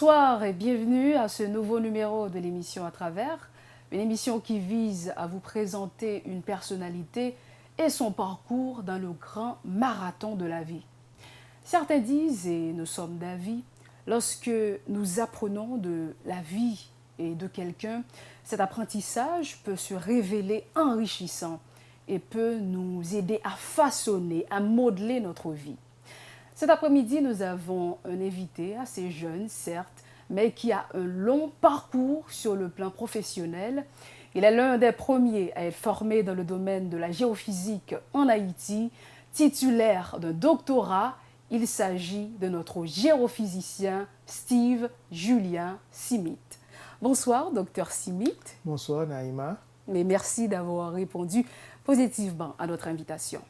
Bonsoir et bienvenue à ce nouveau numéro de l'émission À travers, une émission qui vise à vous présenter une personnalité et son parcours dans le grand marathon de la vie. Certains disent, et nous sommes d'avis, lorsque nous apprenons de la vie et de quelqu'un, cet apprentissage peut se révéler enrichissant et peut nous aider à façonner, à modeler notre vie. Cet après-midi, nous avons un invité assez jeune, certes, mais qui a un long parcours sur le plan professionnel. Il est l'un des premiers à être formé dans le domaine de la géophysique en Haïti, titulaire d'un doctorat. Il s'agit de notre géophysicien Steve Julien Simit. Bonsoir, docteur Simit. Bonsoir, Naïma. Mais merci d'avoir répondu positivement à notre invitation.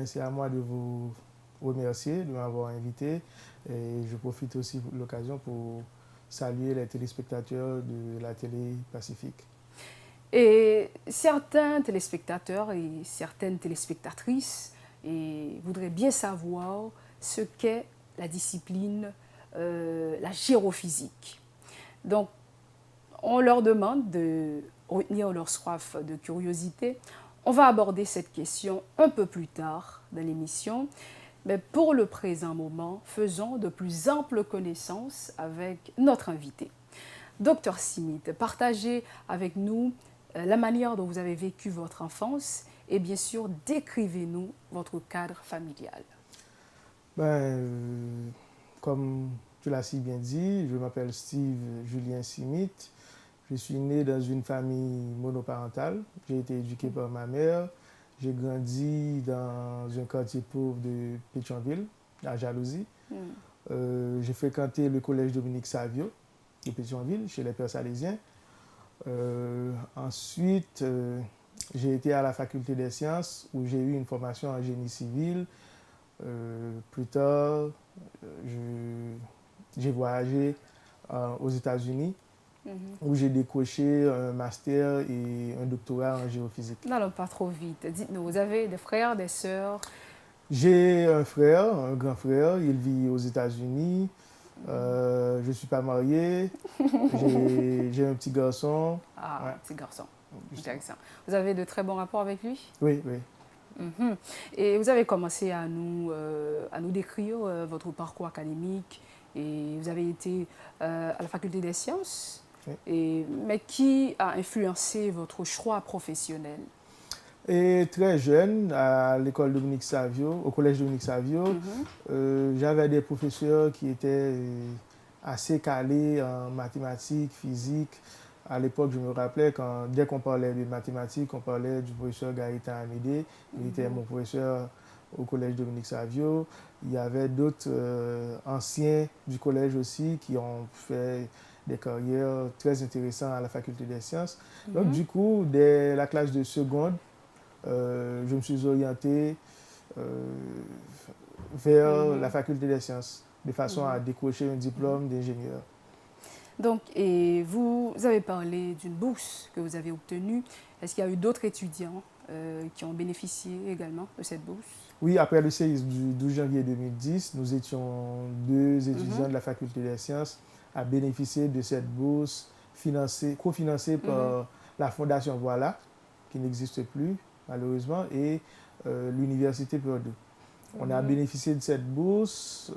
C'est à moi de vous remercier de m'avoir invité et je profite aussi de l'occasion pour saluer les téléspectateurs de la télé Pacifique. Et certains téléspectateurs et certaines téléspectatrices voudraient bien savoir ce qu'est la discipline, la géophysique. Donc, on leur demande de retenir leur soif de curiosité. On va aborder cette question un peu plus tard dans l'émission. Mais pour le présent moment, faisons de plus amples connaissances avec notre invité. Docteur Simit, partagez avec nous la manière dont vous avez vécu votre enfance et bien sûr, décrivez-nous votre cadre familial. Comme tu l'as si bien dit, je m'appelle Steve Julien Simit. Je suis né dans une famille monoparentale. J'ai été éduqué par ma mère. J'ai grandi dans un quartier pauvre de Pétionville, à Jalousie. J'ai fréquenté le collège Dominique Savio de Pétionville, chez les Pères Salésiens. Ensuite, j'ai été à la faculté des sciences où j'ai eu une formation en génie civil. Plus tard, j'ai voyagé aux États-Unis où j'ai décroché un master et un doctorat en géophysique. N'allons pas trop vite. Dites-nous, vous avez des frères, des sœurs? J'ai un frère, un grand frère. Il vit aux États-Unis. Je ne suis pas marié. J'ai un petit garçon. Ah, ouais. Petit garçon. Intéressant. Vous avez de très bons rapports avec lui? Oui, oui. Et vous avez commencé à nous décrire votre parcours académique. Et vous avez été à la faculté des sciences. Oui. Mais qui a influencé votre choix professionnel? Et très jeune, à l'école Dominique Savio, au collège Dominique Savio, j'avais des professeurs qui étaient assez calés en mathématiques, physique. À l'époque, je me rappelais, dès qu'on parlait de mathématiques, on parlait du professeur Gaëtan Amédée. Il était mon professeur au collège Dominique Savio. Il y avait d'autres anciens du collège aussi qui ont fait des carrières très intéressantes à la faculté des sciences. Donc, du coup, dès la classe de seconde, je me suis orienté vers la faculté des sciences, de façon à décrocher un diplôme d'ingénieur. Donc, et vous avez parlé d'une bourse que vous avez obtenue. Est-ce qu'il y a eu d'autres étudiants qui ont bénéficié également de cette bourse? Oui, après le séisme du 12 janvier 2010, nous étions 2 étudiants de la faculté des sciences à bénéficier de cette bourse cofinancée par la Fondation Voilà, qui n'existe plus malheureusement, et l'Université Purdue. On a bénéficié de cette bourse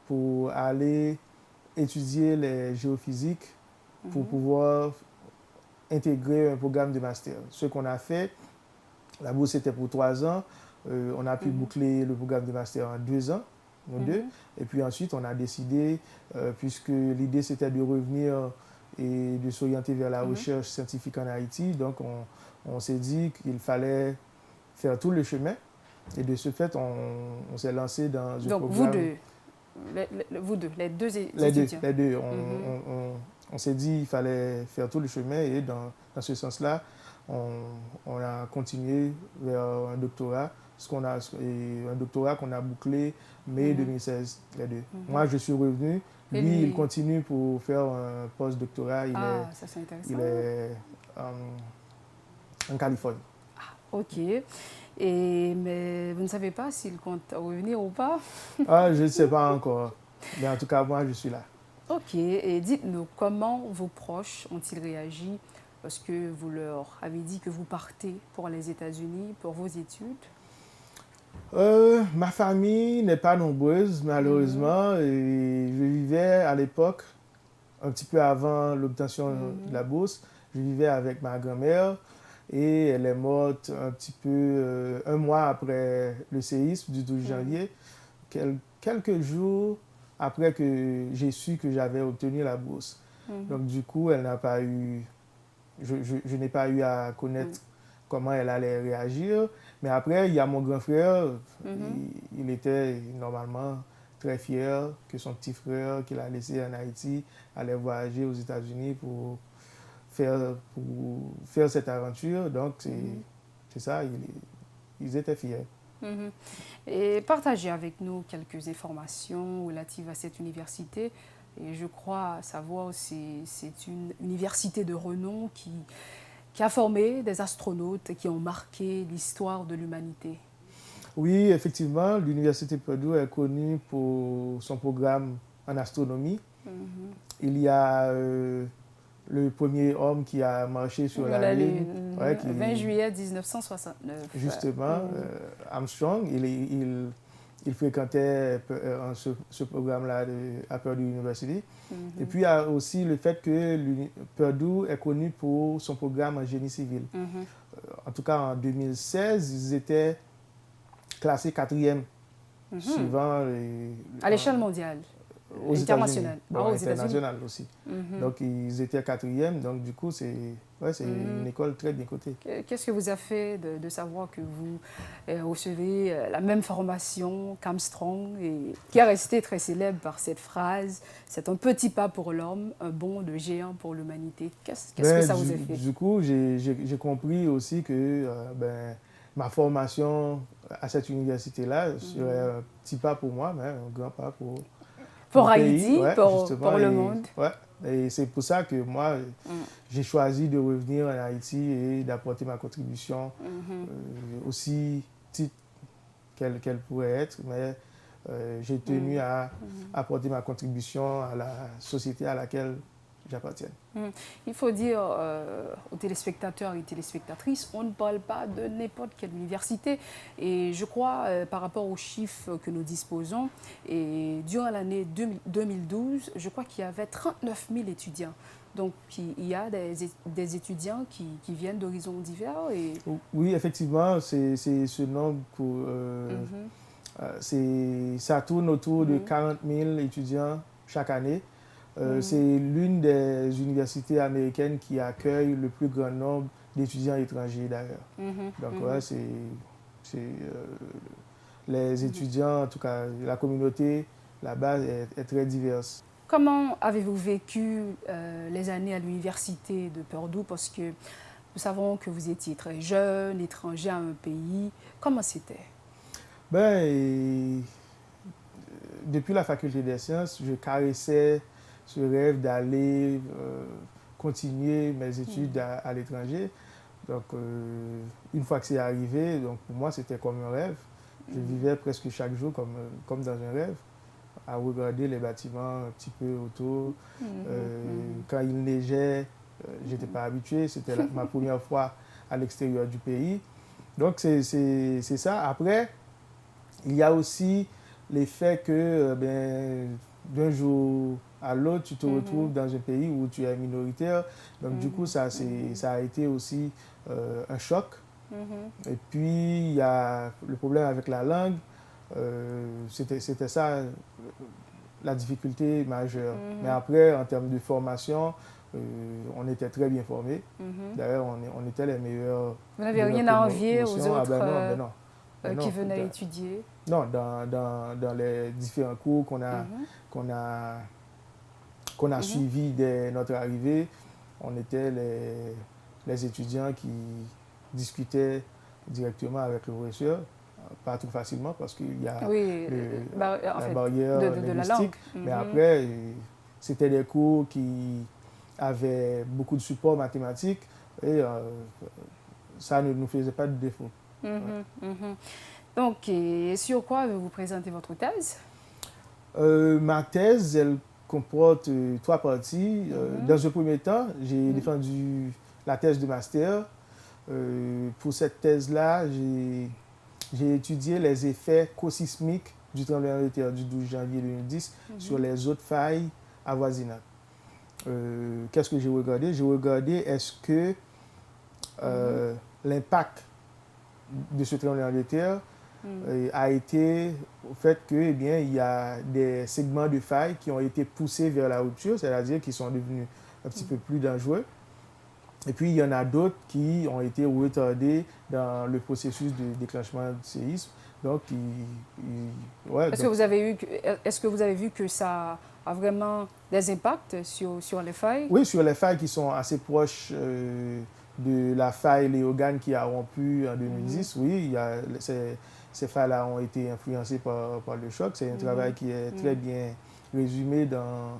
pour aller étudier les géophysiques pour pouvoir intégrer un programme de master. Ce qu'on a fait, la bourse était pour 3 ans. On a pu boucler le programme de master en 2 ans, nous deux. Et puis ensuite, on a décidé, puisque l'idée c'était de revenir et de s'orienter vers la recherche scientifique en Haïti, donc on s'est dit qu'il fallait faire tout le chemin. Et de ce fait, on s'est lancé dans un programme... Donc vous deux, les deux étudiants. Les deux. On s'est dit qu'il fallait faire tout le chemin et dans ce sens-là, on a continué vers un doctorat, un doctorat qu'on a bouclé mai 2016, les deux. Moi, je suis revenu. Lui, il continue pour faire un post-doctorat. Il est en Californie. Ah, ok. Mais vous ne savez pas s'il compte revenir ou pas? Je ne sais pas encore. Mais en tout cas, moi, je suis là. Ok, et dites-nous, comment vos proches ont-ils réagi lorsque vous leur avez dit que vous partez pour les États-Unis pour vos études? Ma famille n'est pas nombreuse, Mhm, malheureusement, et je vivais à l'époque, un petit peu avant l'obtention de mhm, la bourse, je vivais avec ma grand-mère et elle est morte un petit peu un mois après le séisme du 12 mhm, janvier, quelques jours après que j'ai su que j'avais obtenu la bourse. mhm, Donc du coup, elle n'a pas eu, je n'ai pas eu à mhm, connaître comment elle allait réagir. Mais après, il y a mon grand frère, mhm. il était normalement très fier que son petit frère qu'il a laissé en Haïti allait voyager aux États-Unis pour faire cette aventure. Donc, Mhm, c'est ça, ils étaient fiers. mhm. Et partagez avec nous quelques informations relatives à cette université. Et je crois savoir que c'est une université de renom qui a formé des astronautes qui ont marqué l'histoire de l'humanité. Oui, effectivement, l'Université Purdue est connue pour son programme en astronomie. Mhm. Il y a le premier homme qui a marché sur la Voilà, Lune, ouais, le 20 juillet 1969. justement, Armstrong, il fréquentait ce programme-là à Purdue University. Et Mhm, puis, il y a aussi le fait que Purdue est connu pour son programme en génie civil. mhm, En tout cas, en 2016, ils étaient classés quatrième mhm. suivant À l'échelle mondiale, aux États-Unis, internationale. bon, Ah, aux États-Unis. international aussi. Mhm, Donc, ils étaient quatrième. Donc, du coup, c'est une mhm. école très bien cotée. Qu'est-ce que vous a fait de savoir que vous recevez la même formation qu'Armstrong et qui est resté très célèbre par cette phrase, c'est un petit pas pour l'homme, un bond de géant pour l'humanité. Qu'est-ce que Ben, ça vous a fait? du coup, j'ai compris aussi que ben, ma formation à cette université-là serait Mhm. un petit pas pour moi, mais un grand pas pour mon Pour pays, Haïti, ouais, justement. pour le monde. Ouais, et c'est pour ça que moi, Mm, j'ai choisi de revenir en Haïti et d'apporter ma contribution mhm, aussi petite qu'elle pourrait être, mais j'ai tenu mm, à mhm. apporter ma contribution à la société à laquelle j'appartiens. Mm. Il faut dire aux téléspectateurs et téléspectatrices, on ne parle pas de n'importe quelle université. Et je crois, par rapport aux chiffres que nous disposons, et durant l'année 2012, je crois qu'il y avait 39 000 étudiants. Donc, il y a des étudiants qui viennent d'horizons divers. Et... Oui, effectivement, c'est ce nombre Mhm, ça tourne autour de mhm, 40 000 étudiants chaque année. C'est mhm, l'une des universités américaines qui accueille le plus grand nombre d'étudiants étrangers d'ailleurs. mhm, Donc, ouais, mhm, les mhm. étudiants, en tout cas, la communauté là-bas est très diverse. Comment avez-vous vécu les années à l'université de Purdue? Parce que nous savons que vous étiez très jeune, étranger à un pays. Comment c'était? Ben, depuis la faculté des sciences, je caressais ce rêve d'aller continuer mes études Mhm, à l'étranger. Donc, une fois que c'est arrivé, donc pour moi, c'était comme un rêve. Je mhm, vivais presque chaque jour comme dans un rêve, à regarder les bâtiments un petit peu autour. mhm, mhm, Quand il neigeait, je n'étais pas habitué. C'était ma première fois à l'extérieur du pays. Donc, c'est ça. Après, il y a aussi l'effet que ben, d'un jour à l'autre, tu te retrouves mhm, dans un pays où tu es minoritaire. Donc, du coup, mhm, mhm, ça a été aussi un choc. mhm, Et puis, il y a le problème avec la langue. C'était ça la difficulté majeure. Mais mhm, après, en termes de formation, on était très bien formés. mhm. D'ailleurs, on était les meilleurs Vous n'avez de notre rien à envier aux promotion. Ah autres ben non, ben non. Ben qui non. venaient étudier? Non, dans les différents cours Mhm, qu'on a, qu'on a mhm, suivis dès notre arrivée, on était les étudiants qui discutaient directement avec le professeur, pas tout facilement parce qu'il y a oui, en la fait, barrière de la langue. linguistique, mais Mhm, après, c'était des cours qui avaient beaucoup de support mathématique et ça ne nous faisait pas de défaut. Ouais. mhm, mhm. Donc, et sur quoi vous présentez votre thèse? Ma thèse, elle comporte trois parties. Dans un premier temps, j'ai défendu la thèse de master. Pour cette thèse-là, j'ai étudié les effets cosismiques du tremblement de terre du 12 janvier 2010 sur les autres failles avoisinantes. Qu'est-ce que j'ai regardé? J'ai regardé est-ce que l'impact de ce tremblement de terre a été au fait que, eh bien, il y a des segments de failles qui ont été poussés vers la rupture, c'est-à-dire qui sont devenus un petit peu plus dangereux. Et puis, il y en a d'autres qui ont été retardés dans le processus de déclenchement du séisme. Donc, ouais, est-ce que vous avez vu que ça a vraiment des impacts sur les failles? Oui, sur les failles qui sont assez proches de la faille Léogane qui a rompu en 2010. Oui, ces failles-là ont été influencées par le choc. C'est un travail qui est très bien résumé dans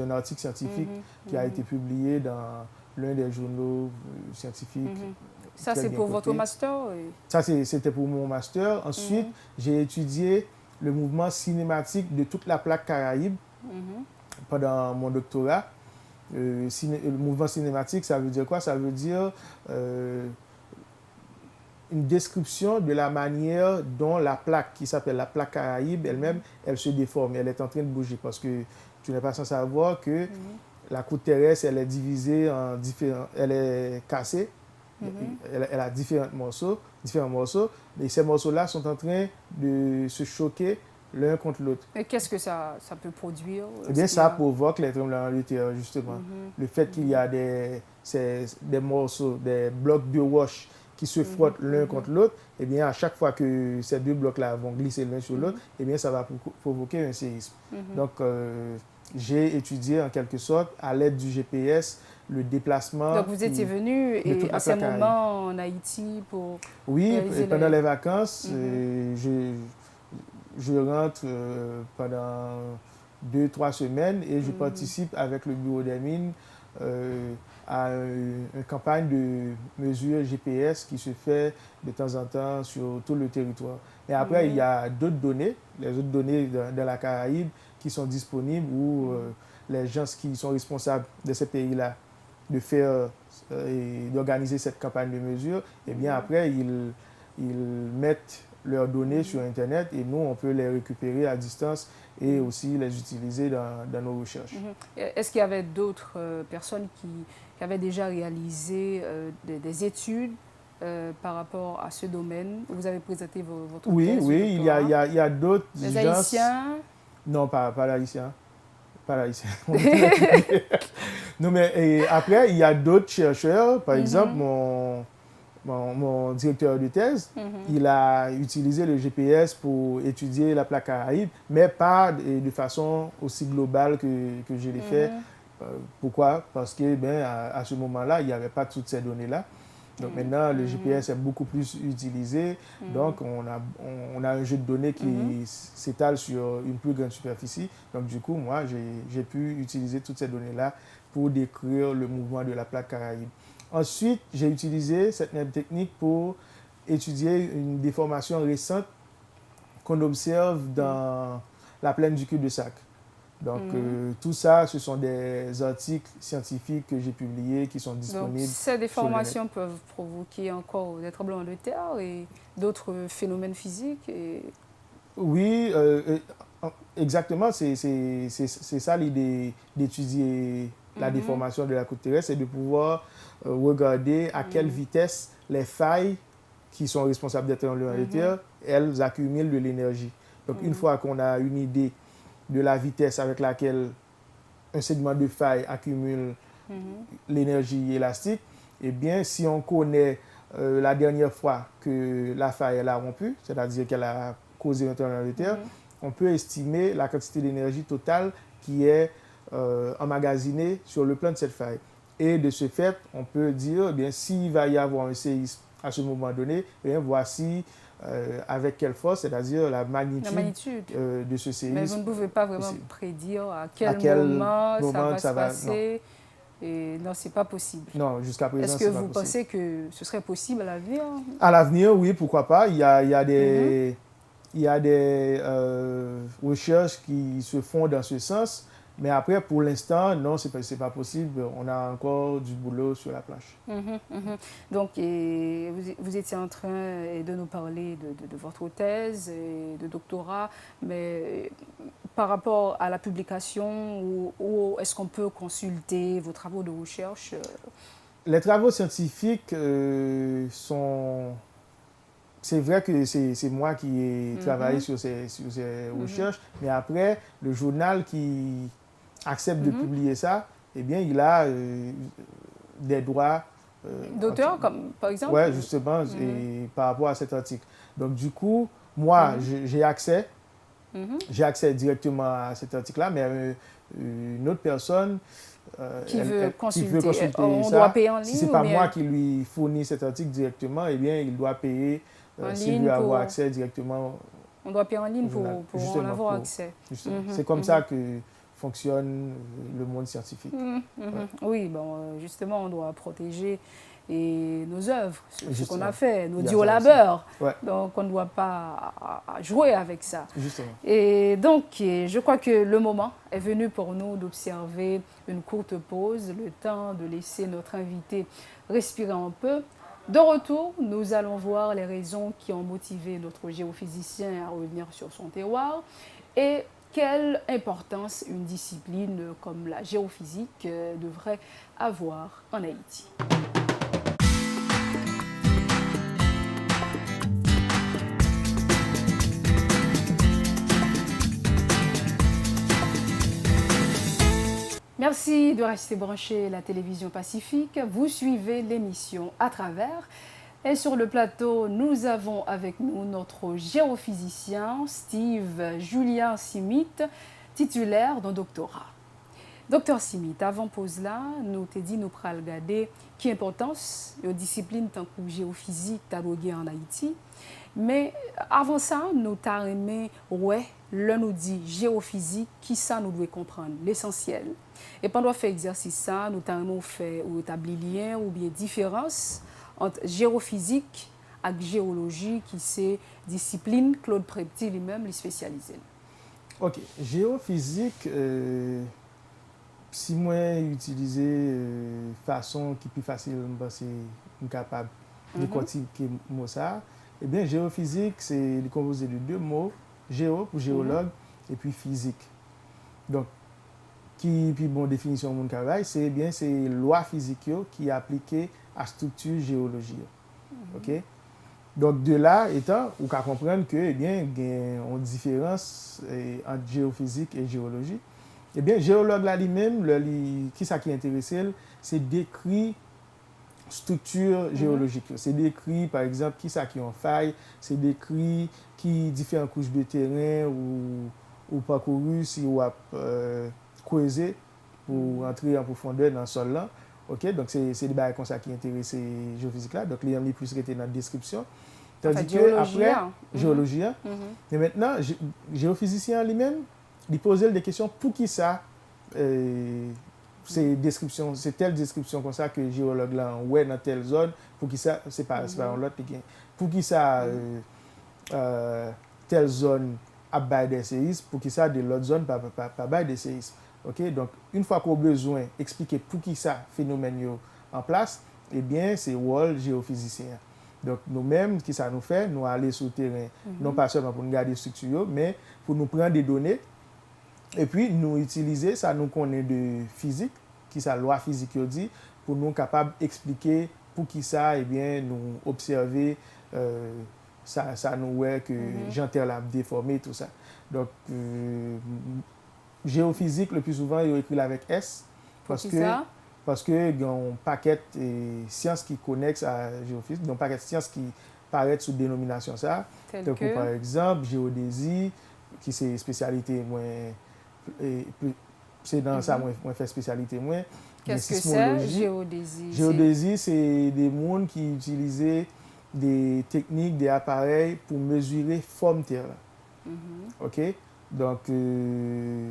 un article scientifique qui a été publié dans l'un des journaux scientifiques. Ça, c'est pour votre master? Ça, c'était pour mon master. Ensuite, j'ai étudié le mouvement cinématique de toute la plaque Caraïbe pendant mon doctorat. Le mouvement cinématique, ça veut dire quoi? Ça veut dire une description de la manière dont la plaque, qui s'appelle la plaque Caraïbe elle-même, elle se déforme, elle est en train de bouger. Parce que tu n'es pas sans savoir que la croûte terrestre, elle est divisée en différents... Elle est cassée. Elle a différents morceaux. Et ces morceaux-là sont en train de se choquer l'un contre l'autre. Et qu'est-ce que ça peut produire? Eh bien, ça provoque les tremblements de terre, justement. Le fait qu'il y a des morceaux, des blocs de roche qui se frottent l'un contre l'autre, eh bien, à chaque fois que ces deux blocs-là vont glisser l'un sur l'autre, eh bien, ça va provoquer un séisme. Donc, j'ai étudié en quelque sorte, à l'aide du GPS, le déplacement. Donc, vous étiez venu à ce moment en Haïti pour... Oui, pendant les vacances, je rentre pendant 2-3 semaines et je participe avec le Bureau des mines à une campagne de mesures GPS qui se fait de temps en temps sur tout le territoire. Et après, il y a d'autres données, les autres données dans la Caraïbe qui sont disponibles où les gens qui sont responsables de ces pays-là de faire et d'organiser cette campagne de mesures, et bien après, ils mettent leurs données sur Internet et nous, on peut les récupérer à distance et aussi les utiliser dans nos recherches. Est-ce qu'il y avait d'autres personnes qui avaient déjà réalisé des études par rapport à ce domaine? Vous avez présenté votre thèse? Oui, il y a d'autres gens... Les Haïtiens? Non, pas l'Haïtien. Pas l'Haïtien. Non, mais après, il y a d'autres chercheurs. Par exemple, mon directeur de thèse, il a utilisé le GPS pour étudier la plaque Caraïbe, mais pas de façon aussi globale que je l'ai fait. Pourquoi? Parce que à ce moment-là, il n'y avait pas toutes ces données-là. Donc maintenant, le GPS est beaucoup plus utilisé. Donc on a un jeu de données qui s'étale sur une plus grande superficie. Donc du coup, moi, j'ai pu utiliser toutes ces données-là pour décrire le mouvement de la plaque Caraïbe. Ensuite, j'ai utilisé cette même technique pour étudier une déformation récente qu'on observe dans la plaine du cul-de-sac. Donc, tout ça, ce sont des articles scientifiques que j'ai publiés qui sont disponibles. Donc, ces déformations peuvent provoquer encore des tremblements de terre et d'autres phénomènes physiques Oui, exactement. C'est ça l'idée d'étudier la déformation de la croûte terrestre, c'est de pouvoir regarder à quelle vitesse les failles qui sont responsables des tremblements de terre, elles accumulent de l'énergie. Donc, une fois qu'on a une idée de la vitesse avec laquelle un segment de faille accumule l'énergie élastique, eh bien, si on connaît la dernière fois que la faille elle a rompu, c'est-à-dire qu'elle a causé un tremblement de terre, on peut estimer la quantité d'énergie totale qui est emmagasinée sur le plan de cette faille. Et de ce fait, on peut dire, eh bien, s'il va y avoir un séisme à ce moment donné, eh bien, voici avec quelle force, c'est-à-dire la magnitude de ce séisme. Mais vous ne pouvez pas vraiment prédire à quel moment ça va se passer. Et non, ce n'est pas possible. Non, jusqu'à présent, est-ce que vous pensez que ce serait possible à l'avenir? À l'avenir, oui, pourquoi pas. Il y a des il y a des recherches qui se font dans ce sens. Mais après, pour l'instant, non, c'est pas possible. On a encore du boulot sur la planche. Donc, vous étiez en train de nous parler de votre thèse et de doctorat, mais par rapport à la publication, où est-ce qu'on peut consulter vos travaux de recherche? Les travaux scientifiques sont... C'est vrai que c'est moi qui ai travaillé sur ces recherches, mais après, le journal qui accepte de publier ça, eh bien, il a des droits. D'auteur, comme par exemple? Oui, justement, et par rapport à cet article. Donc, du coup, moi, j'ai accès. J'ai accès directement à cet article-là, mais une autre personne qui veut consulter on ça, doit payer en ligne. Si ce n'est pas moi qui lui fournis cet article directement, eh bien, il doit payer s'il veut avoir accès directement. On doit payer en ligne pour en avoir accès. C'est comme ça que fonctionne le monde scientifique. Ouais. Oui, bon, justement, on doit protéger nos œuvres, ce qu'on a fait, nos durs labeurs. Ouais. Donc, on ne doit pas jouer avec ça. Justement. Et donc, je crois que le moment est venu pour nous d'observer une courte pause, le temps de laisser notre invité respirer un peu. De retour, nous allons voir les raisons qui ont motivé notre géophysicien à revenir sur son terroir et quelle importance une discipline comme la géophysique devrait avoir en Haïti. Merci de rester branché à la télévision Pacifique. Vous suivez l'émission à travers. Et sur le plateau, nous avons avec nous notre géophysicien Steve Julien Simit, titulaire d'un doctorat. Docteur Simit, avant pause là, nous t'ai dit nous pral regarder qui importance de discipline tant que géophysique t'a en Haïti. Mais avant ça, nous t'avons aimé, ouais, là nous dit géophysique, qui ça nous doit comprendre, l'essentiel. Et pendant faire exercice ça, nous t'avons fait ou établi lien ou bien différence entre géophysique et géologie, qui c'est discipline Claude Prepti lui-même, les spécialisé. Ok, géophysique, si moi utiliser façon qui est plus facile, c'est capable de quantifier ça. Eh bien, géophysique, c'est composé de deux mots, géo pour géologue et puis physique. Donc, puis bon, définition de mon travail, c'est bien c'est loi physique qui est appliquée à la structure géologique. OK? Donc, de là étant, on peut comprendre que, eh bien, il y a une différence entre géophysique et géologie. Eh bien, géologue là lui-même, qui ça qui est intéressé, c'est décrire structure géologique. C'est décrit, par exemple, qui ça qui en faille, c'est décrit qui différentes couches de terrain ou parcouru si on a creusé pour entrer en profondeur dans le sol là. OK, donc c'est des choses comme ça qui intéressent les géophysiques là. Donc les gens plus restés dans la description. Tandis que après géologie. Et maintenant géophysicien lui-même, il pose des questions pour qui ça c'est description, c'est telle description comme ça que géologue là ouais dans telle zone pour qui ça c'est pas l'autre pour qui ça telle zone a bail des séismes pour qui ça de l'autre zone pas bail des séismes. OK, donc une fois qu'on a besoin expliquer pour qui ça phénomène yo en place, eh bien c'est rôle géophysicien. Donc nous-mêmes qui ça nous fait nous aller sur le terrain non pas seulement pour nous garder structure mais pour nous prendre des données. Et puis, nous utiliser ça, nous connaît de physique, qui ça, loi physique dit, pour nous capables d'expliquer pour qui ça, eh bien, nous observer, ça nous voit que j'entends la déformé, tout ça. Donc, géophysique, le plus souvent, il est écrit avec S, parce que il y a un paquet de sciences qui connectent à géophysique, donc un paquet de sciences qui paraissent sous dénomination ça. Donc, par exemple, géodésie, qui c'est spécialité moins. C'est dans ça moi fait spécialité moi. Qu'est-ce que c'est géodésie? Géodésie, c'est des mondes qui utilisaient des techniques, des appareils pour mesurer forme terre. OK? Donc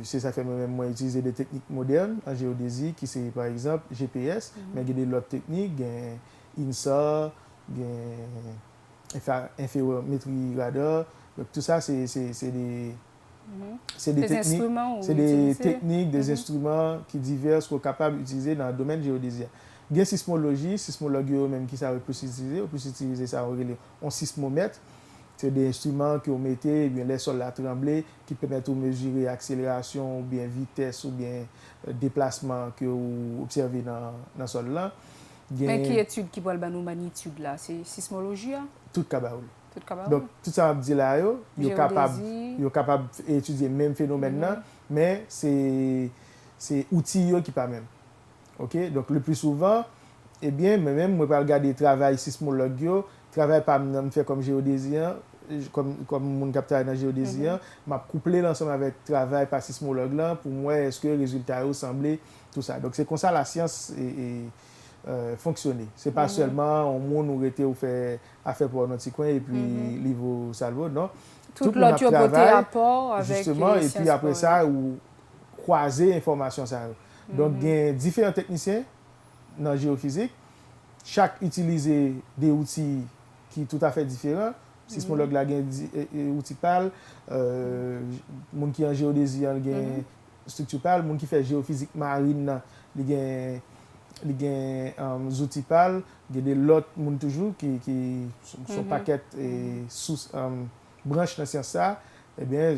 c'est ça fait moi utiliser des techniques modernes en géodésie qui c'est par exemple GPS, mais il y a d'autres techniques, INSA, inférométrie radar, Donc tout ça, c'est des Des techniques, instruments c'est ou des utiliser. techniques, des instruments qui divers qu'on est capable d'utiliser dans le domaine géodésien. Il y a sismologie, sismologue même qui savent plus utiliser, on peut utiliser ça en sismomètre. C'est des instruments que vous mettez, eh bien, les sols à trembler, qui permettent de mesurer accélération, ou bien vitesse, ou bien déplacement que vous observez dans le sol là. Mais qui étude qui voit le magnitude là? C'est sismologie, hein? Tout capable. Tout capable? Donc, tout ça, on dit là, vous Géodésie. êtes capable d'étudier le même phénomène là, mais c'est outils qui pas même. OK? Donc, le plus souvent, eh bien, moi-même, je vais regarder le travail sismologue, le travail pas me faire comme géodésien, comme mon capteur dans géodésien, m'a couplé l'ensemble avec le travail par sismologue là, pour moi, est-ce que le résultat ressemblait, tout ça. Donc, c'est comme ça la science fonctionner. C'est pas seulement on monde nous était ou fait affaire pour notre coin et puis livre salvo, non. Tout l'autre tu as porté rapport avec justement et puis après ça ou croiser information ça. Donc il y a différents techniciens dans la géophysique, chaque utiliser des outils qui sont tout à fait différents. Sismologue là gain outil PAL, monde qui en géodésie gain structure PAL, monde qui fait géophysique marine il gain des outils PAL, il y a des lots moun toujours qui sont paquets et sous branches dans science ça, eh bien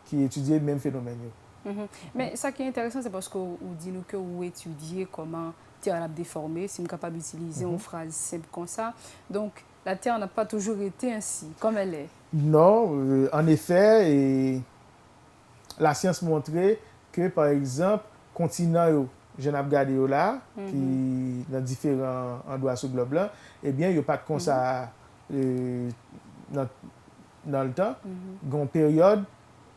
qui étudient le même phénomène. Mais ça qui est intéressant, c'est parce que vous dites que vous étudiez comment Terre a déformé, si vous êtes capable d'utiliser une phrase simple comme ça. Donc la Terre n'a pas toujours été ainsi, comme elle est. Non, en effet, et la science montrait que par exemple, continent je n'ai regardé là, qui dans différents endroits sur le globe là, eh bien, il n'y a pas de comme ça dans le temps. Il y a une période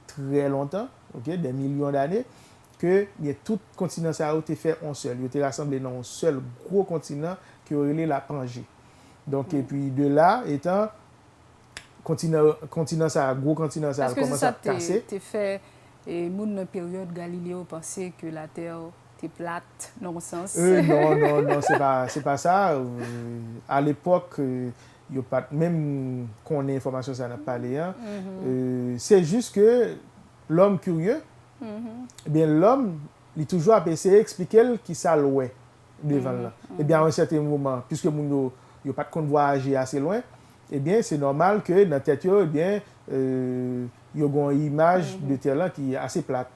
très longtemps, okay, des millions d'années, que tout continent ça a été fait en seul. Il a été rassemblé dans un seul gros continent qui aurait la Pangée. Donc, et puis de là, étant, continent ça, gros continent ça a commencé à casser. Est-ce que c'est ça fait, et dans la période Galiléo pensait que la Terre plate, dans le sens. Non, c'est pas ça. À l'époque, il y a pas même qu'on ait information ça n'a pas parlé. C'est juste que l'homme curieux, eh bien l'homme, il toujours a essayé d'expliquer qui ça l'ouest devant là. Eh bien à un certain moment, puisque il n'y a pas de compte voyager assez loin, eh bien c'est normal que dans la tête, eh bien il y a une image de terre là qui est assez plate.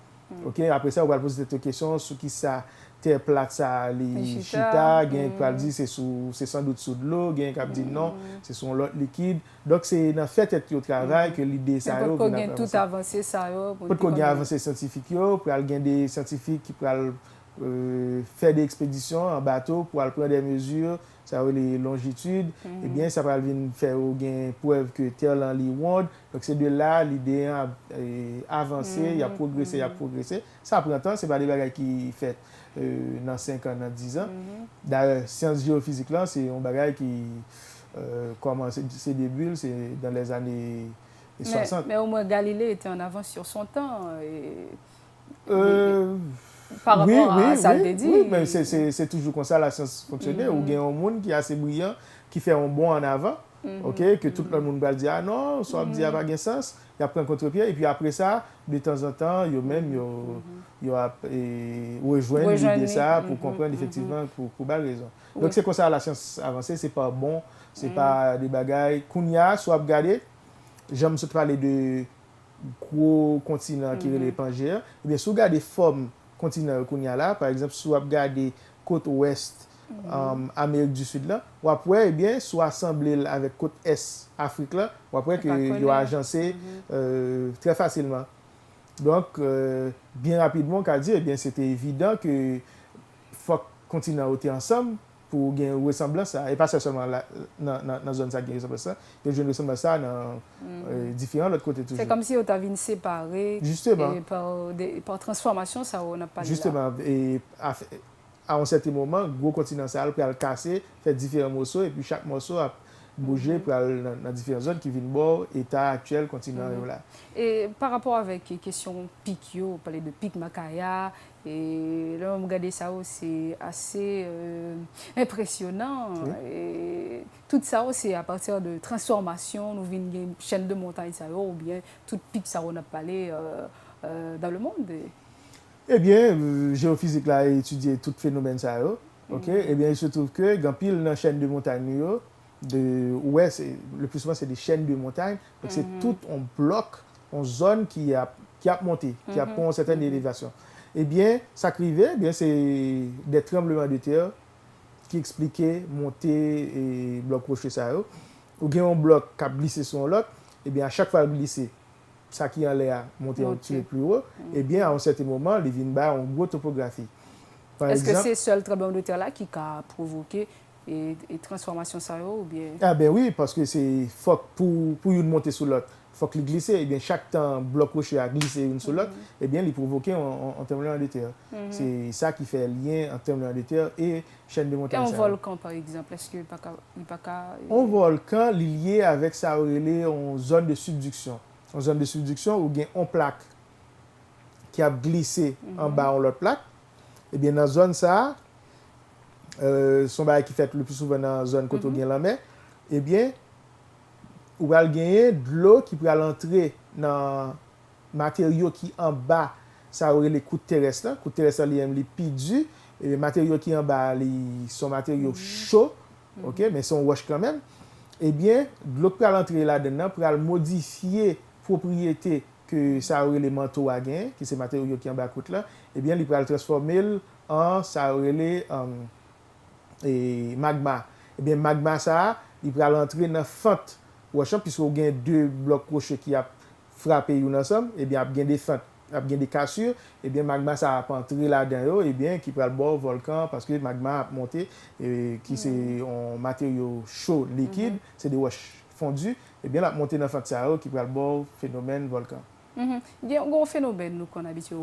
OK, après ça on va poser cette question sur qui ça terre plate ça les chita, gain qui dit c'est sans doute sous de l'eau, gain qui dit non, c'est son l'autre liquide. Donc c'est dans fait être travail que l'idée ça yo pour gain tout avancé ça yo pour qu'on gain avancé scientifique yo pour gain des scientifiques qui pour faire des expéditions en bateau pour prendre des mesures ça les longitudes et bien ça va venir faire gain preuve que terre là li ronde. Donc c'est de là l'idée a avancé, il a progressé, ça prend temps, c'est pas des bagages qui fait dans 5 ans, dans 10 ans. D'ailleurs, science géophysique là, c'est un bagage qui commence ses débuts, c'est dans les années 60. Mais au moins Galilée était en avance sur son temps. Par rapport à ça, le dit. Oui, mais c'est toujours comme ça la science fonctionne. Ou il y a un monde qui est assez brillant, qui fait un bond en avant, ok, que tout le monde va dire ah non, soit dit ah pas de sens, il a pris un contre-pied et puis après ça, de temps en temps, il a rejoint l'idée ça pour comprendre effectivement pour belle raison. Donc c'est comme ça la science avancée, c'est pas bon, c'est pas des bagailles. Kounia, soit regarder, j'aime se parler de gros continents qui sont les Pangéens, et bien si vous regardez forme continent Kounia là, par exemple, si vous regardez côte ouest Amérique du Sud là, ou après, eh bien, soit assemblé avec côte est Afrique là, ou après que vous agencé très facilement. Donc, bien rapidement, on dit, eh bien, c'était évident que faut continent était ensemble pour gagner une ressemblance et pas seulement dans la zone ça qui ressemble ça, il y a une ressemblance ça dans différents autres côtés toujours. C'est comme si on t'avait séparé. Justement. Et par transformation, ça on n'a pas. Justement, et à un certain moment, gros continent ça peut le casser, faire différents morceaux et puis chaque morceau a bougé pour aller dans différentes zones qui viennent bord état actuel continent là. Et par rapport avec les questions pic, on parlait de pic Macaya Et là, on regarde ça, c'est assez impressionnant. Oui. Et tout ça, c'est à partir de transformation, nous venons une chaîne de montagne, ça, ou bien toute pic, ça, on a parlé dans le monde. Eh bien, géophysique là a étudié tout phénomène ça. OK? Eh bien, il se trouve que dans pile dans chaîne de montagne le plus souvent c'est des chaînes de montagne. Donc c'est tout un bloc, une zone qui a monté, qui a pris une certaine élévation. Eh bien, ça crivait, eh bien c'est des tremblements de terre qui expliquaient monter et bloc rocheux ça. Ou bien un bloc qui a glissé sur l'autre, eh bien à chaque fois glissé, ça qui en l'air monter un petit peu plus haut, eh bien à un certain moment, les vignes ont une grosse topographie. Est-ce que c'est seul tremblement de terre là qui a provoqué et transformation ça ou bien? Ah ben oui, parce que c'est faut pour une monter sur l'autre, faut qu'il glisse. Et bien chaque temps bloc rocheux a glissé une sur l'autre, et bien il provoquait un tremblement de terre. C'est ça qui fait lien entre tremblement de terre et chaîne de montagne. Et un volcan par exemple, est-ce que un volcan lié avec ça relé en zone de subduction. En zone de subduction où il y a une plaque qui a glissé en bas de l'autre plaque. Et bien dans la zone ça, son bail qui fait le plus souvent dans la zone côté où il y a la mer, eh bien, ou va gagner de l'eau qui peut entrer dans matériaux qui en bas, ça aurait les coups terrestres. Coups terrestres, les pidus, et les matériaux qui en bas, sont matériaux chauds, ok, mais sont roches quand même. Eh bien, de l'eau qui peut entrer là-dedans, pour modifier propriété que ça aurait les manteaux à gagner, qui sont les matériaux qui en bas coûtent là, eh bien, il peut le transformer en ça aurait les magma. Eh bien, magma ça, il peut entrer dans la fente rocheux, puisqu'il y a deux blocs rocheux qui a frappé ensemble, eh bien, il y a des fentes, il y a des cassures, eh bien, magma ça a entré là-dedans, eh bien, qui peut le bord volcan, parce que le magma a monté, et qui c'est un matériau chaud, liquide, c'est des roches fondues, eh bien, la montée dans la fente ça, qui peut le bord phénomène volcan. Il y a un gros phénomène qu'on a habitué,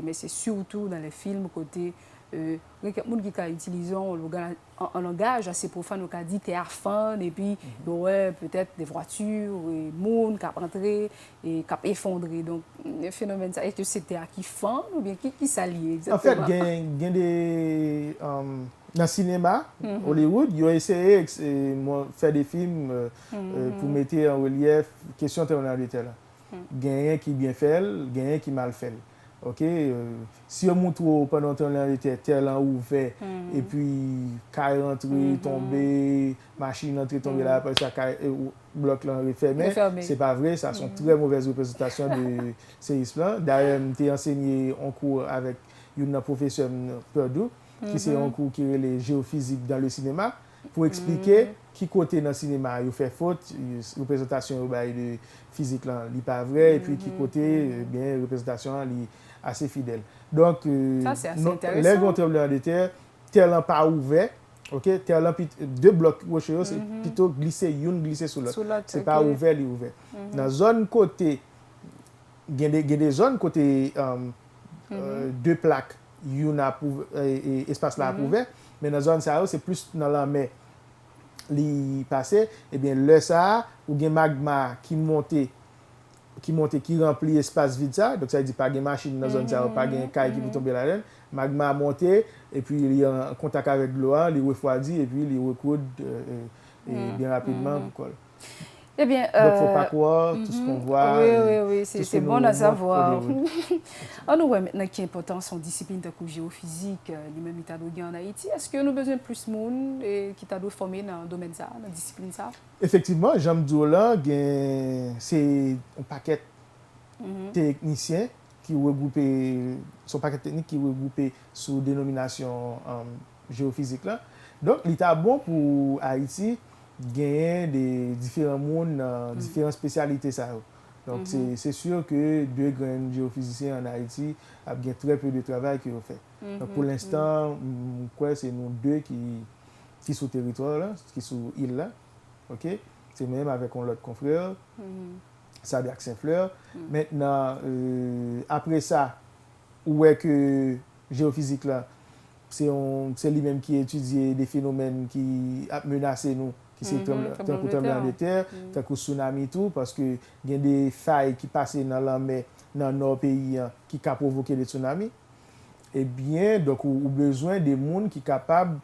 mais c'est surtout dans les films côté les gens qui utilisent un langage assez profane, on a dit théâtre, et puis ouais, peut-être des voitures, et monde qui a entré et qui a effondré. Donc, le phénomène, est-ce que c'est théâtre qui fan ou bien qui s'allie exactement? En fait, il y a des... dans le cinéma, Hollywood, ils ont essayé de faire des films pour mettre en relief question de terre. Il y a un qui bien fait, il y a un qui mal fait. Ok, si on montre pendant le temps de terre ouvert et puis caille rentré, tombé, machine rentré, tombé là, après ça bloc là refermé, c'est pas vrai, ça sont très mauvaises représentations de séisme. D'ailleurs, j'ai enseigné en cours avec une professeure Purdue qui c'est un cours qui est les géophysique dans le cinéma pour expliquer qui côté dans le cinéma il fait faute, représentation de physique là, il pas vrai et puis qui côté bien représentation li assez fidèle. Donc les grands tremblements de terre pas ouvert, OK, terre deux blocs rocheux, c'est plutôt glisser sur l'autre. C'est pas ouvert, il ouvert. Dans zone côté il y a des zones côté deux plaques, une et espace là ouvert, mais dans zone ça c'est plus dans la mer li passé, et bien le ça ou gen magma qui remplit espace vide ça, donc ça veut dire pas gen machine dans zone ça, pas gen caille qui peut tomber là-dedans, magma monté et puis il est en contact avec l'eau, il refroidit et puis il recoude bien rapidement colle. Eh bien, donc, il ne faut pas croire tout ce qu'on voit. Oui, c'est bon à savoir. On nous voit maintenant qui est important son discipline de géophysique, lui-même il en Haïti. Est-ce que nous avons besoin de plus de monde qui t'a formé dans le domaine ça, dans la discipline ça? Effectivement, Jean Diola, c'est un paquet technicien qui regroupe son paquet technique qui regroupe sous dénomination géophysique là. Donc, il est bon pour Haïti gagner des différents mondes, différentes spécialités ça. Donc c'est sûr que deux grands géophysiciens en Haïti ont très peu de travail qu'ils ont fait. Donc pour l'instant, c'est nous deux qui sont sur le territoire là, qui sont sur l'île là. OK? C'est même avec l'autre confrère, Sadak Saint-Fleur. Maintenant après ça, où est que géophysique là, c'est lui-même qui étudie des phénomènes qui menacent nous. C'est tremblement de terre, tant que tsunami tout, parce que il y a des failles qui passent dans la mer, dans nos pays, qui ont provoqué des tsunamis. eh bien, donc, ou besoin de monde qui capable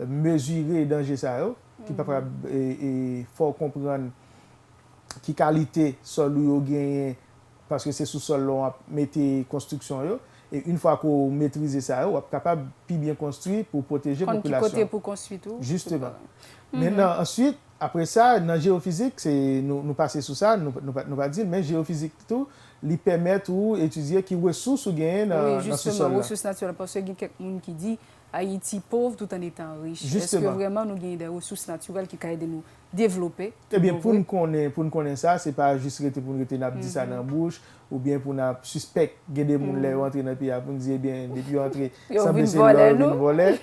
mesurer danger ça, qui capable et faut comprendre qui qualité sol ou gagné parce que c'est sous sol on mettre construction yo. Et une fois qu'on maîtrise ça, on est capable de bien construire pour protéger la population. Côté pour construire tout. Justement. Maintenant, ensuite, après ça, dans la géophysique, nous passons sur ça, nous pas dire, mais géophysique tout, lui permet d'étudier qui ressources ou gagnent dans ce sol. Justement, ressources naturelles. Parce qu'il y a quelqu'un qui dit Haïti pauvre tout en étant riche. Est-ce que vraiment nous avons des ressources naturelles qui peuvent nous développer? Eh bien, pour nous connaître ça, ce n'est pas juste pour nous dire ça dans la bouche, ou bien pour nous suspect que des gens qui rentrent dans le pays, pour nous dire, bien, depuis entrer, ça me semble voler,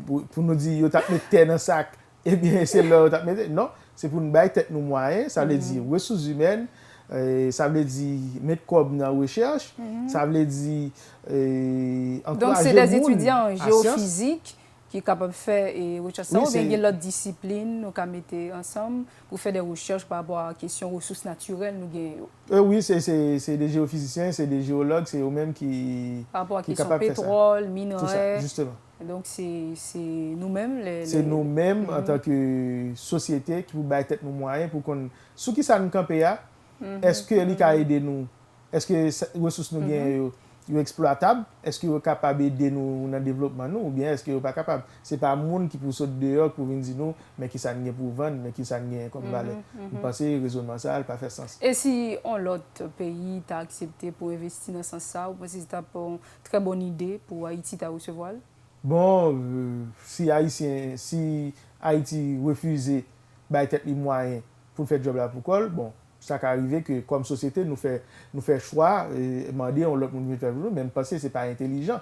pour nous dire, vous avez mis terre dans le sac, eh bien, c'est là où vous avez mis. Non, c'est pour nous bailler tête nous moyens, ça veut dire ressources humaines, ça veut dire mettre comme dans la recherche, ça veut dire donc, c'est des étudiants en géophysique qui sont capables de faire des recherches. Ou bien il y a l'autre discipline, nous pouvons mettre ensemble pour faire des recherches par rapport à la question des ressources naturelles. Oui, c'est des géophysiciens, c'est des géologues, c'est eux-mêmes qui par rapport à la question pétrole, minerais. Justement. Donc, c'est nous-mêmes. C'est nous-mêmes, en tant que société, qui vous baillent tête nos moyens pour qu'on. Ce qui ça nous campe, est-ce que les cas aider nous? Est-ce que les ressources nous gagnent? Est exploitable, est-ce que vous êtes capable d'aider nous dans le développement nous, ou bien est-ce que vous n'êtes pas capable? Ce n'est pas le monde qui peut sauter dehors pour venir dire nous, mais qui s'en pour vendre, mais qui s'en comme valeur. Vous pensez que le raisonnement ça n'a pas fait sens. Et si l'autre pays t'a accepté pour investir dans ce sens, vous pensez que c'est une très bonne idée pour Haïti à recevoir? Bon, si Haïti refusait peut-être les moyens pour faire le job là pour col, bon. Ça peut arriver que comme société, nous fait choix et demander à l'autre monde de faire le même parce que ce n'est pas intelligent.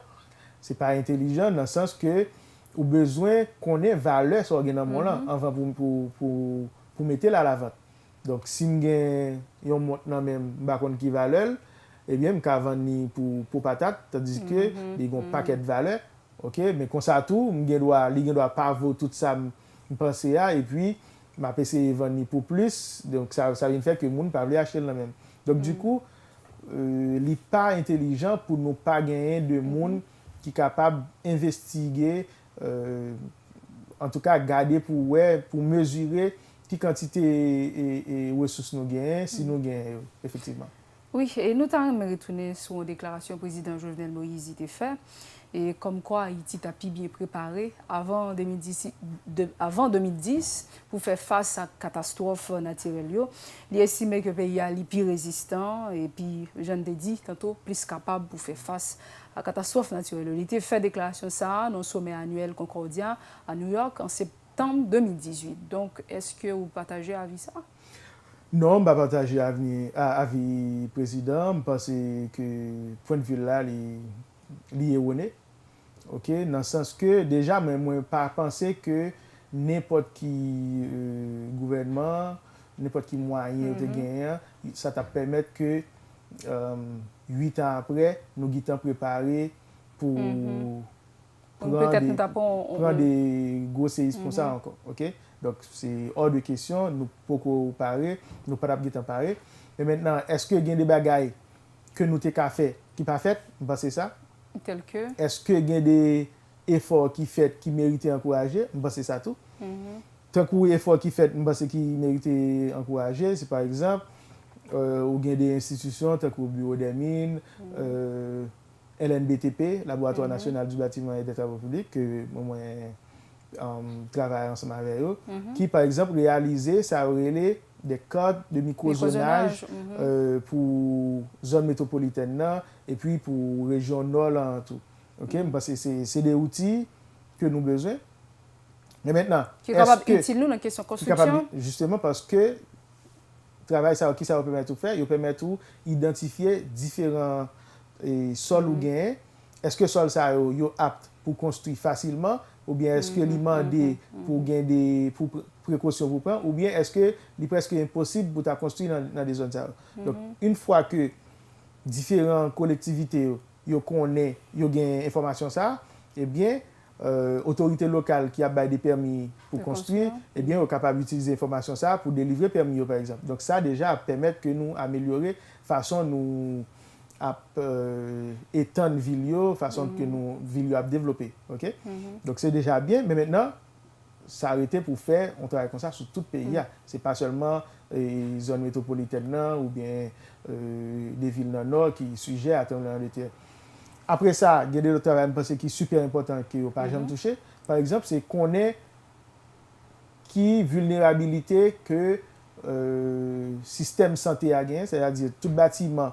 Ce n'est pas intelligent dans le sens que nous avons besoin qu'on ait valeur sur le monde avant pour mettre là à la vente. Donc, si nous avons maintenant même qui valeur, eh bien, nous avons vendre pour patate, tandis que nous avons un paquet de valeur. OK, mais comme ça tout, nous ne doit pas avoir tout ça, penser et puis ma PC vendre pour plus, donc ça vient faire que les gens ne peuvent pas acheter le même. Donc du coup, il n'est pas intelligent pour ne pas gagner de monde qui est capable d'investiguer, en tout cas garder pour mesurer quelle quantité et ressources nous gagnons, si nous gagnons effectivement. Oui, et nous avons retourné sur une déclaration que le président Jovenel Moïse a fait. Et comme quoi Haïti t'a bien préparé avant 2010 pour faire face à la catastrophe naturelle. Il estimé que le pays est plus résistant et puis, je l'ai dit tantôt, plus capable pour faire face à la catastrophe naturelle. Il a fait déclaration ça dans le sommet annuel Concordia à New York en septembre 2018. Donc, est-ce que vous partagez l'avis ça? Non, je ne partage pas l'avis président. Je pense que point de vue là, il est erroné. OK, dans le sens que déjà, moi, je ne pas penser que n'importe qui gouvernement, n'importe qui moyen de gagner, ça te permet que 8 ans après, nous sommes préparés pour prendre des gros séismes pour ça encore. OK? Donc, c'est hors de question, nous ne pouvons pas parer, nous ne pouvons pas parer. Mais maintenant, est-ce qu'il y a des bagailles que nous avons fait qui ne sont pas fait? Je pense que c'est ça. Tel que? Est-ce qu'il y a des efforts qui sont faits qui méritent d'encourager? Je pense que c'est ça tout. Tant que les efforts qui sont faits, je pense qui méritent d'encourager, c'est par exemple, il y a des institutions telles que le Bureau des mines, LNBTP, Laboratoire national du bâtiment et des travaux publics, que moi, travaille ensemble avec eux, qui par exemple réalisaient ça aurait des codes de microzonage pour zone métropolitaine et puis pour région nord en tout. OK, parce que c'est des outils que nous avons besoin. Mais maintenant, qui est capable utile nous dans la question construction justement parce que travail ça qui ça va permettre de faire, il permet de identifier différents sols ou gains. Est-ce que sol ça est apte pour construire facilement ou bien est-ce que il demande pour gagner pour précaution pour prendre ou bien est-ce que il est presque impossible pour ta construire dans des zones ça. Donc une fois que différentes collectivités yo connaît yo gain information ça, eh bien autorité locale qui a des permis pour construire, eh bien est capable d'utiliser information ça pour délivrer permis par exemple. Donc ça déjà permet que nous améliorer façon nous à étendre ville yo, façon que nous ville yo a développé, OK? Donc c'est déjà bien, mais maintenant ça a arrêté pour faire un travail comme ça sur tout le pays. C'est pas seulement les zones métropolitaines là, ou bien des villes dans le nord qui sont sujets à tremblement de terre. Après ça, il y a des travail qui est super important que vous pas jamais touché. Par exemple, c'est qu'on est qui vulnérabilité que système santé a gagné, c'est-à-dire tout bâtiment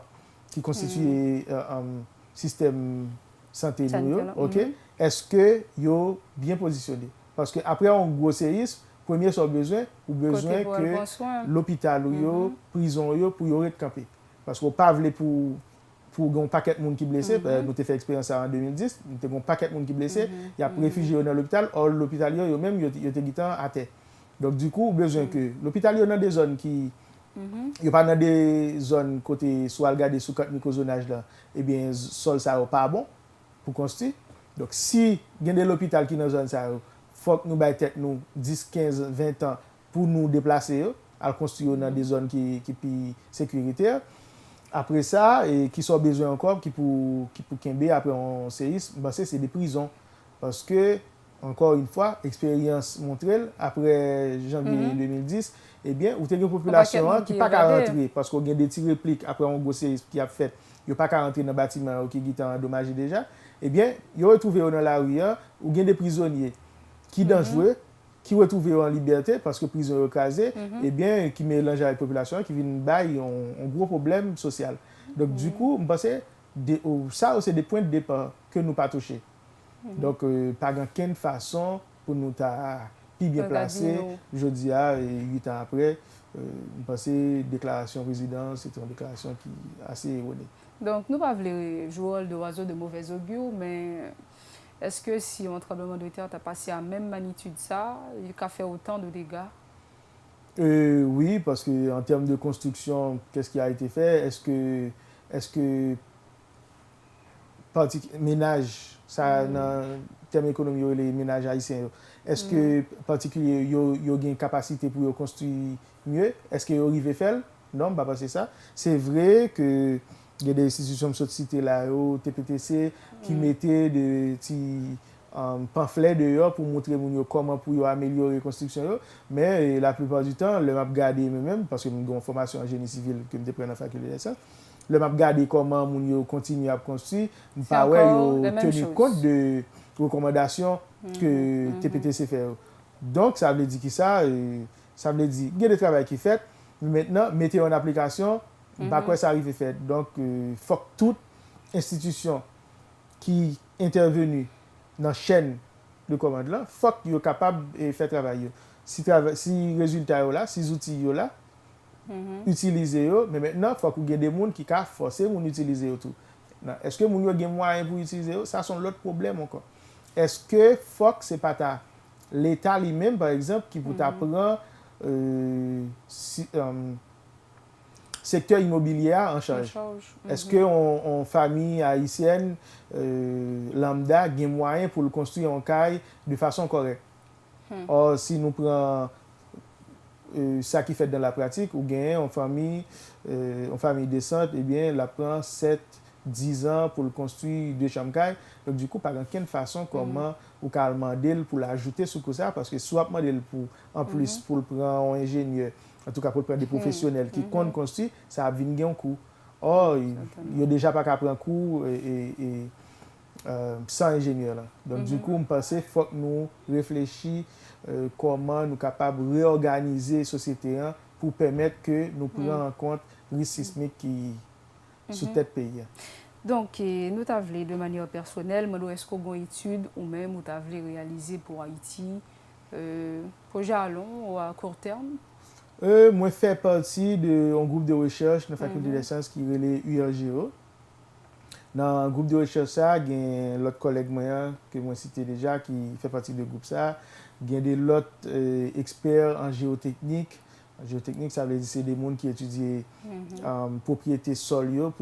qui constitue un système santé, ok? Est-ce que yo bien positionné? Parce que après un gros séisme, premier son besoin, ou besoin que l'hôpital ou yo, prison yo pour yo être campé. Parce qu'on pas voulu pour un paquet de monde qui blessé, nous avons fait expérience en 2010, nous avons un paquet de monde qui blessé, il y a réfugié dans l'hôpital, or l'hôpital yo même yo était à terre. Donc du coup, besoin que l'hôpital yo dans des zones qui il pas dans des zones côté soit regarder sous quatre microzonage là, eh bien sol ça pas bon pour construire. Donc si il y a de l'hôpital qui dans zone ça, faut que nous bailler tête nous 10, 15, 20 ans pour nous déplacer à construire dans des zones qui plus sécuritaires. Après ça, et qui sont besoin encore, qui pour Kembe après un séisme, ben c'est des prisons. Parce que, encore une fois, expérience montrée, après janvier 2010, eh bien, vous avez une population qui n'a pas qu'à rentrer, parce qu'on a des petits répliques après un gros séisme qui a fait, il n'y a pas qu'à rentrer dans le bâtiment qui est endommagé déjà, eh bien, ils ont retrouvé dans la rue, ou bien des prisonniers qui sont dangereux, qui retrouvent en liberté parce que prison écrasée, eh bien, qui mélangent avec la population, qui viennent bailler un gros problème social. Donc, du coup, je pense que ça, c'est des points de départ que nous pas touchés. Donc, pas de façon pour nous plus bien placés, je dis, 8 ans après, je pense que déclaration résidence, c'est une déclaration qui est assez erronée. Donc, nous ne pouvons pas jouer de oiseau de mauvais augure, mais est-ce que si un tremblement de terre a passé à la même magnitude ça, il a fait autant de dégâts? Oui, parce qu'en termes de construction, qu'est-ce qui a été fait? Est-ce que ménage, ça, dans le terme économique, les ménages haïtiens, est-ce que particulier, ils ont une capacité pour construire mieux? Est-ce qu'ils arrivent à faire? Non, pas passer ça. C'est vrai que il y a des institutions de société là, au TPTC, qui mettaient des petits pamphlets dehors pour montrer comment pour améliorer la construction. Mais la plupart du temps, le m'a regardé moi-même, parce que j'ai une formation en génie civil que je prends dans la faculté de ça. Le m'a regardé comment on continue à construire. Je pas tenu compte de recommandations que TPTC fait. Donc, ça veut dire que ça veut dire qu'il y a des travail qui est fait, mais maintenant, mettez en application. Pas quoi ça arrive à faire. Donc, il faut que toute institution qui est intervenue dans la chaîne de commande là, faut qu'il soit capable de faire travailler. Si résultat est là, si outils sont là, utiliser eux, mais maintenant, il faut qu'il y ait des gens qui ont forcé à utiliser tout. Est-ce que les gens ont des moyens pour utiliser eux? Ça, c'est l'autre problème encore. Est-ce que faut que ce n'est pas l'État lui-même, par exemple, qui peut apprendre secteur immobilier en charge. Est-ce qu'une famille haïtienne lambda a des moyens pour le construire en caille de façon correcte? Or, si nous prenons ça qui fait dans la pratique, ou gagne une famille décente, eh bien, elle prend 7, 10 ans pour le construire 2 chambres caille. Donc, du coup, par quelle façon, comment ou qu'à demander pour l'ajouter sur ça, parce que soit demander en plus pour le prendre un ingénieur, en tout cas pour prendre des professionnels qui comptent construire, ça a venu un coût. Or, il n'y a déjà pas qu'à prendre un coût sans ingénieur. Là. Donc, du coup, je pense qu'il faut que nous réfléchissions comment nous sommes capables de réorganiser la société pour permettre que nous prenions en compte le risque sismique qui sous tête pays. Donc, nous avons de manière personnelle, mais est-ce qu'on a une étude ou même nous avons réalisé pour Haïti, projet à long ou à court terme? Moi, je fais partie d'un groupe de recherche dans la faculté des sciences qui est le URGO. Dans le groupe de recherche, il y a l'autre collègue que moi cité déjà qui fait partie du groupe. Il y a des autres experts en géotechnique. En géotechnique, ça veut dire que c'est des gens qui étudient propriété sol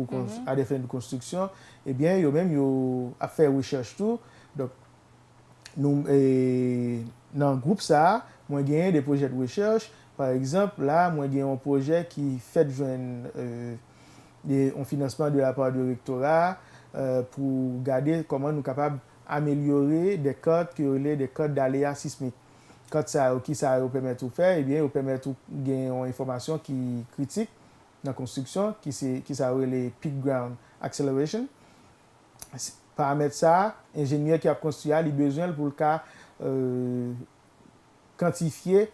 à des fins de construction. Eh bien, ils ont même fait recherche tout. Donc, nous, dans le groupe, moi, j'ai des projets de recherche. Par exemple, là, moi, j'ai un projet qui fait un financement de la part du rectorat pour regarder comment nous sommes capables d'améliorer des codes qui relèvent des codes d'aléas sismiques. Quand ça permet de faire, eh bien, permet de gagner une information qui critique dans la construction, qui s'appelle les peak ground acceleration. Paramètre ça, ingénieur qui a construit, il a besoin pour le cas quantifier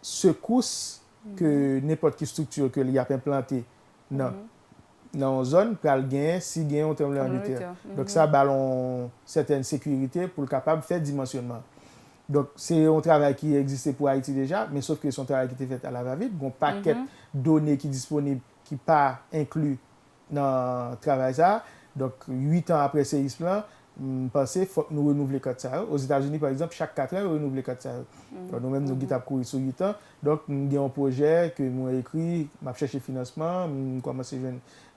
secousse que n'importe quelle structure que il a implantée dans une zone pour gagner si il y a un tremblement de terre. Donc ça ballon certaine sécurité pour le capable de faire dimensionnement. Donc, c'est un travail qui existait pour Haïti déjà, mais sauf que son travail qui était fait à la va-vite. Un paquet de données qui sont disponibles, qui n'est pas inclus dans le travail. Ça. Donc, 8 ans après ce plan, je pense qu'il faut que nous renouveler le code ça. Aux États-Unis, par exemple, chaque 4 ans, nous renouvelons le code ça. Nous-mêmes, nous avons couru sur 8 ans. Donc, nous avons un projet que nous avons écrit, nous avons cherché financement, nous avons commencé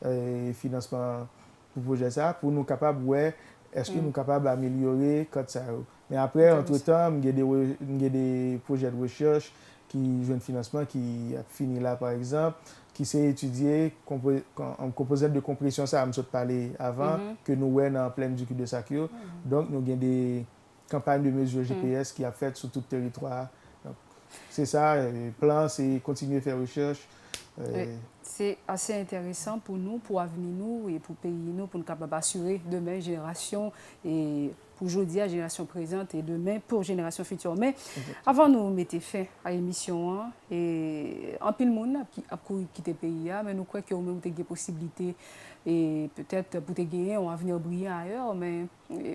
le financement pour le projet ça, pour nous capables, ouais, est-ce que nous sommes capables d'améliorer le code ça. Mais après, entre-temps, il y a des projets de recherche qui jouent un financement qui a fini là, par exemple, qui s'est étudié en composante de compression, ça, je parlé avant, que nous avons en pleine du cul de Sakyo. Donc, nous avons des campagnes de mesures GPS qui a faites sur tout le territoire. C'est ça, le plan, c'est continuer à faire recherche. C'est assez intéressant pour nous, pour l'avenir nous et pour le pays nous, pour nous capables d'assurer demain génération et pour aujourd'hui, la génération présente et demain pour génération future. Mais avant de nous mettre fin à l'émission, et en pile monde a quitté le pays, mais nous croyons qu'il y a même des possibilités et peut-être pour te gagner, on va venir briller ailleurs, mais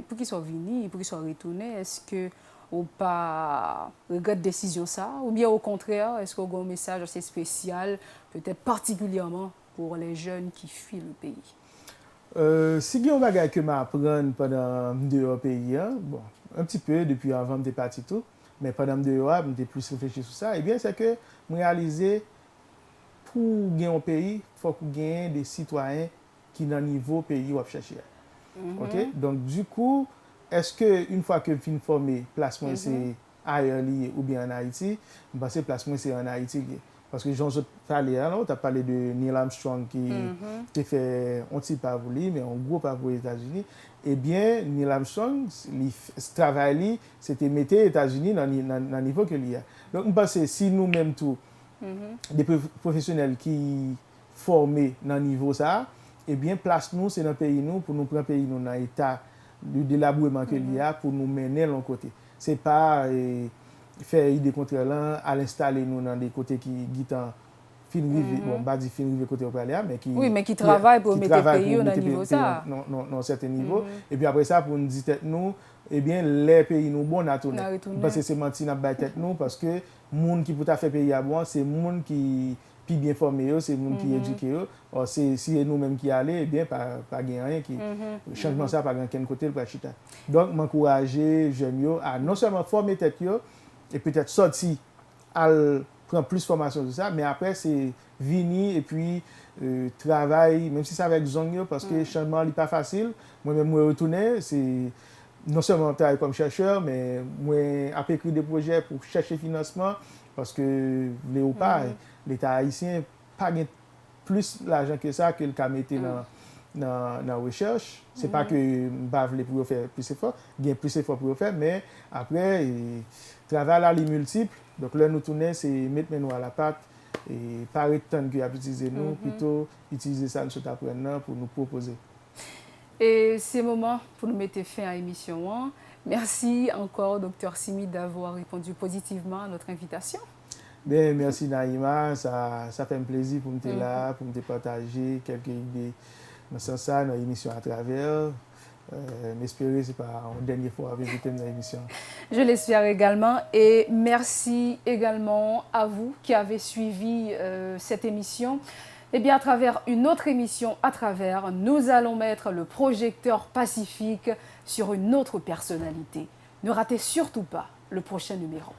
pour qu'ils soient venus, pour qu'ils soient retournés, est-ce que ou pas regret décision ça, ou bien au contraire, est-ce qu'on a un message assez spécial, peut-être particulièrement pour les jeunes qui fuient le pays? Si il y a un bagage que je apprends pendant 2 ans au pays, bon, un petit peu depuis avant de partir tout, mais pendant 2 ans, je me plus réfléchi sur ça, et bien c'est que je réalisais pour gagner un pays, il faut qu'il y ait des citoyens qui dans le niveau pays où chercher. Okay? Donc du coup, est-ce qu'une fois que je finis de former, placement c'est ailleurs lié ou bien en Haïti, je pense que placement c'est en Haïti. Parce que j'en ai parlé, tu as parlé de Neil Armstrong qui a fait un petit pas pour lui, mais un gros pas pour les États-Unis. Eh bien, Neil Armstrong, ce travail, c'était mettre les États-Unis dans le niveau que y a. Donc, je pense que si nous-mêmes, tous, des professionnels qui formés dans le niveau ça, eh bien, place nous, c'est dans le pays nous, pour nous prendre le pays nous dans l'état de délabrement que y a, pour nous mener de l'autre côté. Ce n'est pas faire idée contre l'un, à l'installer nous dans des côtés qui guittent fin rive, bon, pas dit fin rive côté opérateur, mais qui oui, mais qui travaillent pour mettre le pays dans niveau ça. Non, certain niveau. Et puis après ça, pour nous dire tête nous, eh bien, les pays nous bon à tourner. Parce que c'est menti n'a pas tête nous, parce que monde qui peut faire pays à bon, c'est monde qui puis bien formé, c'est monde qui éduqué. C'est si nous-mêmes qui allons, eh bien, pas gagner rien qui changement ça par quel côté le chita. Donc, m'encourager jeunes à non seulement former tête et peut-être sortir à prendre plus de formation de ça, mais après c'est venir et puis travail, même si c'est avec zone parce que le changement n'est pas facile. Moi-même, moi retourner, c'est non seulement travailler comme chercheur, mais moi après écrire des projets pour chercher financement parce que l'État haïtien pas plus l'argent que ça que le cas mettait dans la recherche. C'est pas que je ne veux pas faire plus d'efforts, il y a plus d'efforts pour le faire, mais après, travail là, les multiples. Donc là, nous tournons, c'est mettre nous à la pâte et pas attendre qu'il y a utiliser nous, plutôt utiliser ça nous apprenant pour nous proposer. Et c'est le moment pour nous mettre fin à l'émission. Merci encore, Dr Simi, d'avoir répondu positivement à notre invitation. Bien, merci Naïma, ça fait un plaisir pour me être là, pour me partager quelques idées dans ce sens, dans l'émission à travers. J'espère que ce n'est pas une dernière fois avec vous dans l'émission. Je l'espère également et merci également à vous qui avez suivi cette émission. Et bien à travers une autre émission, nous allons mettre le projecteur pacifique sur une autre personnalité. Ne ratez surtout pas le prochain numéro.